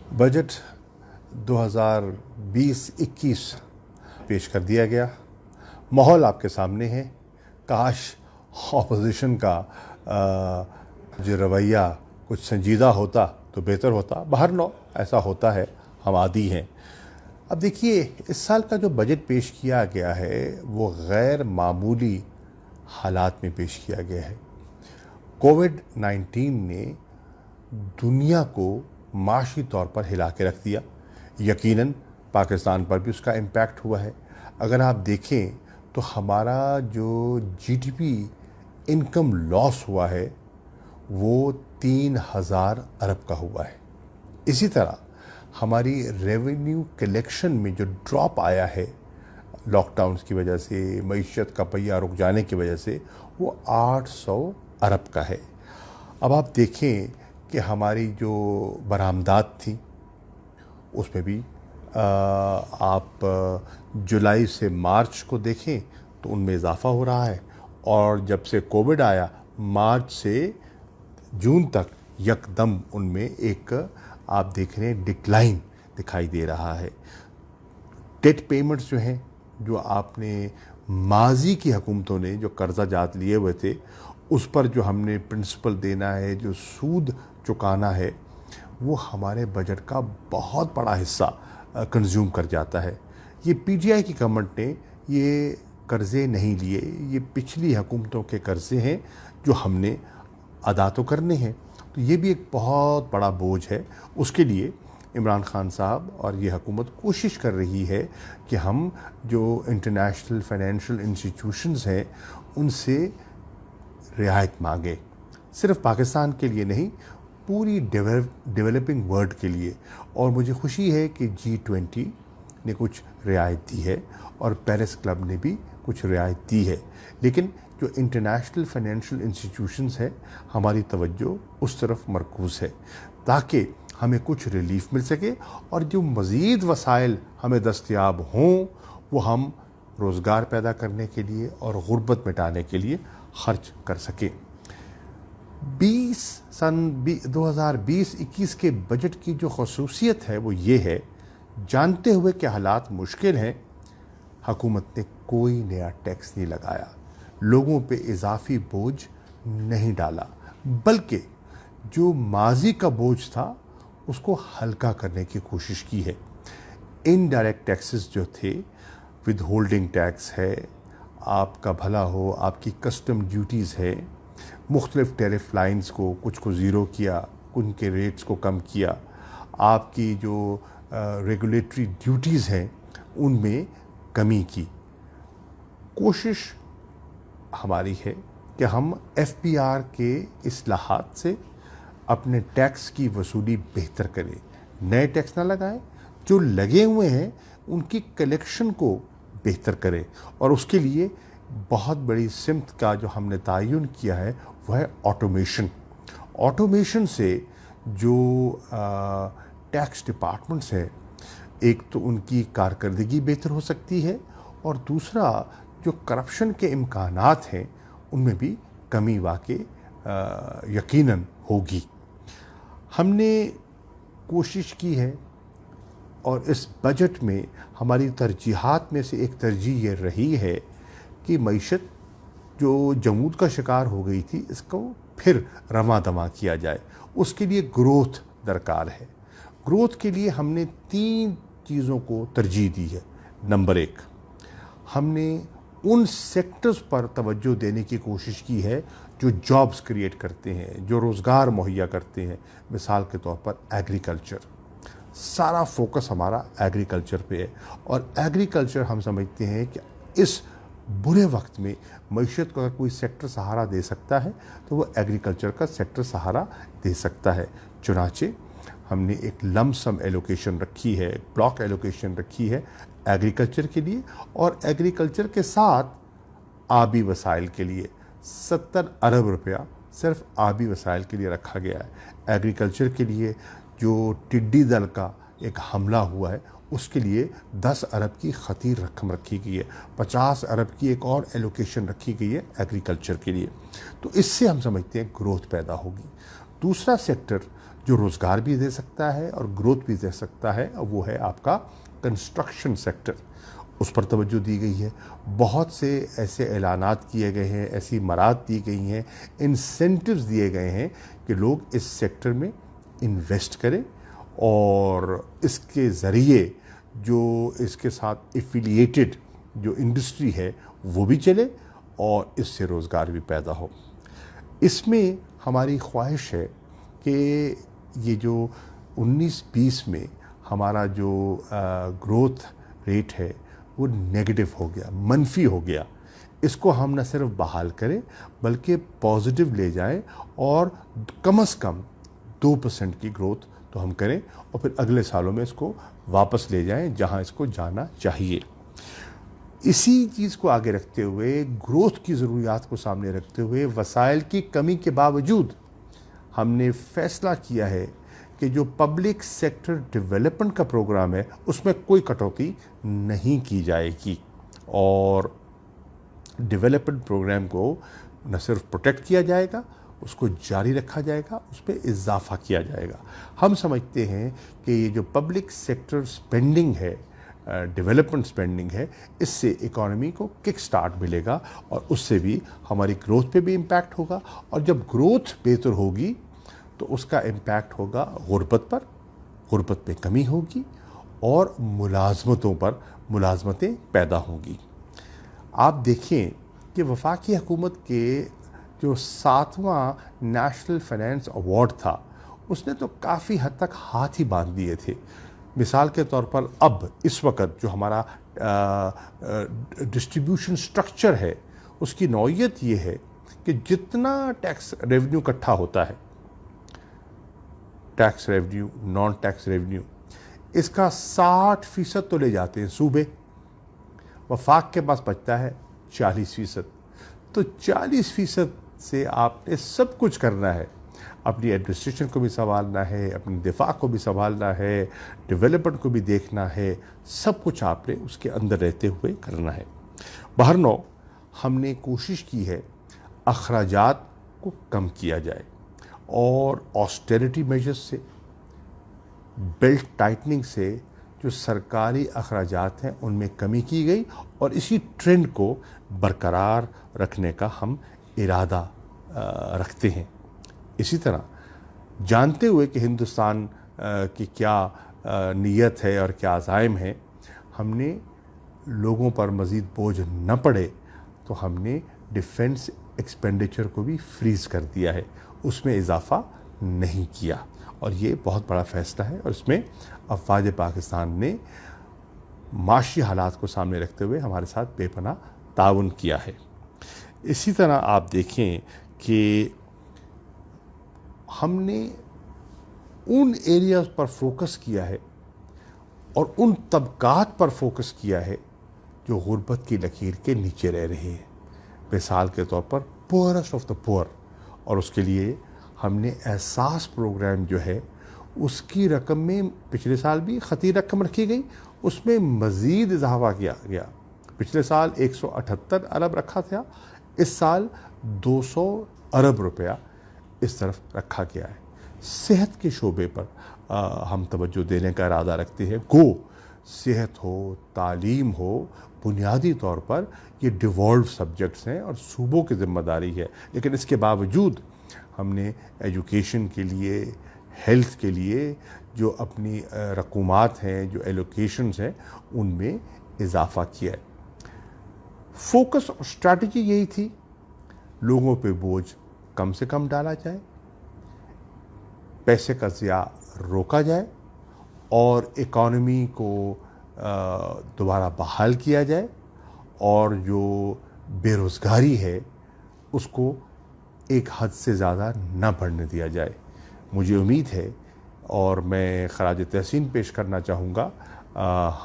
Budget 2020-21 पेश कर दिया गया। माहौल आपके सामने है। काश ऑपोजिशन का जो रवैया कुछ संजीदा होता तो बेहतर होता। बहरनौ ऐसा होता है, हम आदी हैं। अब देखिए, इस साल का जो बजट पेश किया गया है वो गैर मामूली हालात में पेश किया गया है। कोविड-19 ने दुनिया को माशी तौर पर हिला के रख दिया। यकीनन पाकिस्तान पर भी उसका इम्पैक्ट हुआ है। अगर आप देखें तो हमारा जो जीडीपी इनकम लॉस हुआ है वो 3000 अरब का हुआ है। इसी तरह हमारी रेवेन्यू कलेक्शन में जो ड्रॉप आया है लॉकडाउन की वजह से, मईशत का पहिया रुक जाने की वजह से, वो 800 अरब का है। अब आप देखें कि हमारी जो बरामदात थी उसमें भी आप जुलाई से मार्च को देखें तो उनमें इजाफा हो रहा है, और जब से कोविड आया मार्च से जून तक यकदम उनमें एक आप देख रहे हैं डिक्लाइन दिखाई दे रहा है। डेट पेमेंट्स जो हैं, जो आपने माजी की हुकूमतों ने जो कर्जा जात लिए हुए थे उस पर जो हमने प्रिंसिपल देना है, जो सूद चुकाना है, वो हमारे बजट का बहुत बड़ा हिस्सा कंज्यूम कर जाता है। ये पीटीआई की गवर्नमेंट ने ये कर्ज़े नहीं लिए, ये पिछली हुकूमतों के कर्ज़े हैं जो हमने अदा तो करने हैं। तो ये भी एक बहुत बड़ा बोझ है। उसके लिए इमरान खान साहब और ये हुकूमत कोशिश कर रही है कि हम जो इंटरनेशनल फाइनेंशियल इंस्टीट्यूशंस हैं उनसे रियायत मांगे, सिर्फ पाकिस्तान के लिए नहीं, पूरी डेवलपिंग वर्ल्ड के लिए। और मुझे खुशी है कि G20 ने कुछ रियायत दी है और पेरिस क्लब ने भी कुछ रियायत दी है। लेकिन जो इंटरनेशनल फाइनेंशियल इंस्टीट्यूशंस हैं, हमारी तवज्जो उस तरफ मरकूज़ है ताकि हमें कुछ रिलीफ मिल सके और जो मज़ीद वसाइल हमें दस्तयाब हों वो हम रोज़गार पैदा करने के लिए और गुर्बत मिटाने के लिए खर्च कर सकें। 2020-21 के बजट की जो खसूसियत है वो ये है, जानते हुए कि हालात मुश्किल हैं, हुकूमत ने कोई नया टैक्स नहीं लगाया, लोगों पे इजाफी बोझ नहीं डाला, बल्कि जो माजी का बोझ था उसको हल्का करने की कोशिश की है। इनडायरेक्ट टैक्सेस जो थे, विद होल्डिंग टैक्स है, आपका भला हो, आपकी कस्टम ड्यूटीज़ है, मुख्तलिफ टैरिफ लाइन्स को कुछ को ज़ीरो किया, उनके रेट्स को कम किया, आपकी जो रेगुलेटरी ड्यूटीज़ हैं उनमें कमी की। कोशिश हमारी है कि हम FBR के इस्लाहात से अपने टैक्स की वसूली बेहतर करें, नए टैक्स ना लगाएं, जो लगे हुए हैं उनकी कलेक्शन को बेहतर करें। और उसके लिए बहुत बड़ी सिमत का जो हमने तयन किया है वह है ऑटोमेशन। ऑटोमेशन से जो टैक्स डिपार्टमेंट्स हैं, एक तो उनकी कारकर्दगी बेहतर हो सकती है और दूसरा जो करप्शन के इम्कानात हैं उनमें भी कमी वाकई यकीनन होगी। हमने कोशिश की है और इस बजट में हमारी तरजीहात में से एक तरजीह ये रही है कि मईशत जो जमूद का शिकार हो गई थी इसको फिर रमा दमा किया जाए। उसके लिए ग्रोथ दरकार है। ग्रोथ के लिए हमने 3 चीज़ों को तरजीह दी है। नंबर 1, हमने उन सेक्टर्स पर तवज्जो देने की कोशिश की है जो जॉब्स क्रिएट करते हैं, जो रोज़गार मुहैया करते हैं। मिसाल के तौर पर एग्रीकल्चर, सारा फोकस हमारा एग्रीकल्चर पे है और एग्रीकल्चर हम समझते हैं कि इस बुरे वक्त में मईशत को अगर कोई सेक्टर सहारा दे सकता है तो वो एग्रीकल्चर का सेक्टर सहारा दे सकता है। चुनाचे हमने एक लमसम एलोकेशन रखी है, ब्लॉक एलोकेशन रखी है एग्रीकल्चर के लिए, और एग्रीकल्चर के साथ आबी वसाइल के लिए 70 अरब रुपया सिर्फ आबी वसाइल के लिए रखा गया है। एग्रीकल्चर के लिए जो टिड्डी दल का एक हमला हुआ है उसके लिए 10 अरब की खतीर रकम रखी गई है, 50 अरब की एक और एलोकेशन रखी गई है एग्रीकल्चर के लिए। तो इससे हम समझते हैं ग्रोथ पैदा होगी। दूसरा सेक्टर جو روزگار بھی دے سکتا ہے اور گروتھ بھی دے سکتا ہے، اور وہ ہے آپ کا کنسٹرکشن سیکٹر. اس پر توجہ دی گئی ہے. بہت سے ایسے اعلانات کیے گئے ہیں، ایسی مراد دی گئی ہیں، انسینٹیوز دیے گئے ہیں کہ لوگ اس سیکٹر میں انویسٹ کریں، اور اس کے ذریعے جو اس کے ساتھ ایفیلیٹڈ جو انڈسٹری ہے وہ بھی چلے اور اس سے روزگار بھی پیدا ہو. اس میں ہماری خواہش ہے کہ یہ جو 19-20 میں ہمارا جو گروتھ ریٹ ہے وہ نیگیٹو ہو گیا، منفی ہو گیا، اس کو ہم نہ صرف بحال کریں بلکہ پازیٹیو لے جائیں، اور کم از کم 2% کی گروتھ تو ہم کریں، اور پھر اگلے سالوں میں اس کو واپس لے جائیں جہاں اس کو جانا چاہیے. اسی چیز کو آگے رکھتے ہوئے، گروتھ کی ضروریات کو سامنے رکھتے ہوئے، وسائل کی کمی کے باوجود ہم نے فیصلہ کیا ہے کہ جو پبلک سیکٹر ڈیولپمنٹ کا پروگرام ہے اس میں کوئی کٹوتی نہیں کی جائے گی، اور ڈیولپمنٹ پروگرام کو نہ صرف پروٹیکٹ کیا جائے گا، اس کو جاری رکھا جائے گا، اس پہ اضافہ کیا جائے گا. ہم سمجھتے ہیں کہ یہ جو پبلک سیکٹر سپینڈنگ ہے، ڈیولپمنٹ سپینڈنگ ہے، اس سے اکانومی کو کک سٹارٹ ملے گا، اور اس سے بھی ہماری گروتھ پہ بھی امپیکٹ ہوگا. اور جب گروتھ بہتر ہوگی تو اس کا امپیکٹ ہوگا غربت پر، غربت میں کمی ہوگی، اور ملازمتوں پر ملازمتیں پیدا ہوں گی. آپ دیکھیں کہ وفاقی حکومت کے جو 7واں نیشنل فائنانس ایوارڈ تھا، اس نے تو کافی حد تک ہاتھ ہی باندھ دیے تھے. مثال کے طور پر اب اس وقت جو ہمارا ڈسٹریبیوشن سٹرکچر ہے، اس کی نوعیت یہ ہے کہ جتنا ٹیکس ریونیو اکٹھا ہوتا ہے، tax revenue, non tax revenue, اس کا 60% تو لے جاتے ہیں صوبے. وفاق کے پاس بچتا ہے 40%. تو 40% سے آپ نے سب کچھ کرنا ہے. اپنی ایڈمنسٹریشن کو بھی سنبھالنا ہے، اپنے دفاع کو بھی سنبھالنا ہے، ڈیولپمنٹ کو بھی دیکھنا ہے، سب کچھ آپ نے اس کے اندر رہتے ہوئے کرنا ہے. بہرنو ہم نے کوشش کی ہے اخراجات کو کم کیا جائے، اور آسٹیرٹی میجرز سے، بیلٹ ٹائٹننگ سے جو سرکاری اخراجات ہیں ان میں کمی کی گئی، اور اسی ٹرینڈ کو برقرار رکھنے کا ہم ارادہ رکھتے ہیں. اسی طرح جانتے ہوئے کہ ہندوستان کی کیا نیت ہے اور کیا عزائم ہے، ہم نے لوگوں پر مزید بوجھ نہ پڑے تو ہم نے ڈیفنس ایکسپینڈیچر کو بھی فریز کر دیا ہے، اس میں اضافہ نہیں کیا. اور یہ بہت بڑا فیصلہ ہے، اور اس میں افواج پاکستان نے معاشی حالات کو سامنے رکھتے ہوئے ہمارے ساتھ بے پناہ تعاون کیا ہے. اسی طرح آپ دیکھیں کہ ہم نے ان ایریاز پر فوکس کیا ہے اور ان طبقات پر فوکس کیا ہے جو غربت کی لکیر کے نیچے رہ رہے ہیں. مثال کے طور پر پورسٹ آف دا پور، اور اس کے لیے ہم نے احساس پروگرام جو ہے اس کی رقم میں پچھلے سال بھی خطیر رقم رکھی گئی، اس میں مزید اضافہ کیا گیا. پچھلے سال 178 ارب رکھا تھا، اس سال 200 ارب روپیہ اس طرف رکھا گیا ہے. صحت کے شعبے پر ہم توجہ دینے کا ارادہ رکھتے ہیں. گو صحت ہو، تعلیم ہو، بنیادی طور پر یہ ڈیوالوڈ سبجیکٹس ہیں اور صوبوں کی ذمہ داری ہے، لیکن اس کے باوجود ہم نے ایجوکیشن کے لیے، ہیلتھ کے لیے جو اپنی رقومات ہیں، جو ایلوکیشنز ہیں، ان میں اضافہ کیا ہے. فوکس اور اسٹریٹجی یہی تھی، لوگوں پہ بوجھ کم سے کم ڈالا جائے، پیسے کا ضیاع روکا جائے، اور اکانومی کو دوبارہ بحال کیا جائے، اور جو بے روزگاری ہے اس کو ایک حد سے زیادہ نہ بڑھنے دیا جائے. مجھے امید ہے، اور میں خراج تحسین پیش کرنا چاہوں گا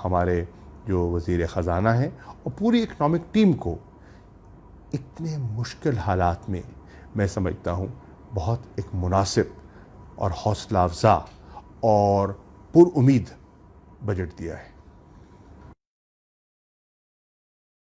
ہمارے جو وزیر خزانہ ہیں اور پوری اکنامک ٹیم کو، اتنے مشکل حالات میں سمجھتا ہوں بہت ایک مناسب اور حوصلہ افزا اور پر امید بجٹ دیا ہے.